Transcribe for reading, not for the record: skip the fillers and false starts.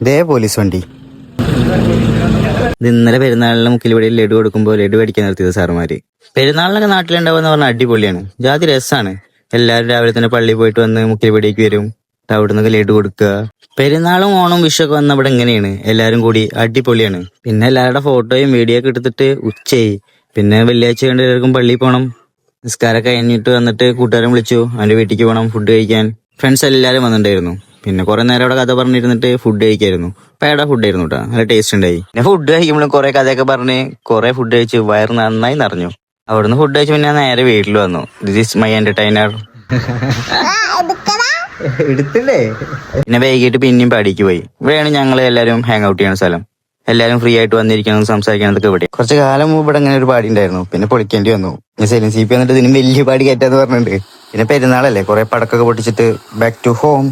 ദേ police വണ്ടി. ഇത് ഇന്നലെ പെരുന്നാളിന് മുക്കിലിവിടെ ലഡു കൊടുക്കുമ്പോൾ ലഡു അടിക്കാൻ നിർത്തിയത് സാറുമാര്. പെരുന്നാളിനൊക്കെ നാട്ടിലുണ്ടാവുമെന്ന് പറഞ്ഞാൽ അടിപൊളിയാണ്, ജാതി രസാണ്. എല്ലാവരും രാവിലെ തന്നെ പള്ളിയിൽ പോയിട്ട് വന്ന് മുക്കിലിവിടേക്ക് വരും, അവിടെ നിന്നൊക്കെ ലഡു കൊടുക്കുക. പെരുന്നാളും ഓണം വിഷുവൊക്കെ വന്ന ഇവിടെ എങ്ങനെയാണ്, എല്ലാവരും കൂടി അടിപൊളിയാണ്. പിന്നെ എല്ലാവരുടെ ഫോട്ടോയും വീഡിയോ ഒക്കെ എടുത്തിട്ട് ഉച്ചയായി. പിന്നെ വെള്ളിയാഴ്ച കണ്ട് എല്ലാവർക്കും പള്ളിയിൽ പോകണം. നിസ്കാരമൊക്കെ കഴിഞ്ഞിട്ട് വന്നിട്ട് കൂട്ടുകാരൻ വിളിച്ചു, അവന്റെ വീട്ടിലേക്ക് പോകണം ഫുഡ് കഴിക്കാൻ. ഫ്രണ്ട്സ് എല്ലാവരും വന്നിട്ടുണ്ടായിരുന്നു. പിന്നെ കുറെ നേരം അവിടെ കഥ പറഞ്ഞിരുന്നിട്ട് ഫുഡ് കഴിക്കായിരുന്നു. പേട ഫുഡ് ആയിരുന്നു കേട്ടോ, നല്ല ടേസ്റ്റ് ഉണ്ടായി. പിന്നെ ഫുഡ് കഴിക്കുമ്പോഴും കുറെ കഥയൊക്കെ പറഞ്ഞ് കുറെ ഫുഡ് കഴിച്ച് വയറ് നന്നായി നിറഞ്ഞു. അവിടുന്ന് ഫുഡ് കഴിച്ച് പിന്നെ നേരെ വീട്ടിൽ വന്നു. This is my entertainer. എടുത്തില്ലേ? പിന്നെ വൈകിട്ട് പിന്നെയും പാടിക്ക് പോയി. ഇവിടെയാണ് ഞങ്ങൾ എല്ലാവരും ഹാങ് ഔട്ട് ചെയ്യുന്ന സ്ഥലം. എല്ലാവരും ഫ്രീ ആയിട്ട് വന്നിരിക്കണം, സംസാരിക്കാനൊക്കെ ഇവിടെ. കുറച്ച് കാലം മുമ്പ് ഇവിടെ അങ്ങനെ ഒരു പാടി ഉണ്ടായിരുന്നു, പിന്നെ പൊളിക്കേണ്ടി വന്നു. സെലിൻ സി പി വന്നിട്ട് ഇതിനും വലിയ പാടി കയറ്റാന്ന് പറഞ്ഞിട്ടുണ്ട്. പിന്നെ പെരുന്നാളല്ലേ, കുറെ പടക്കൊക്കെ പൊട്ടിച്ചിട്ട് ബാക്ക് ടു ഹോം.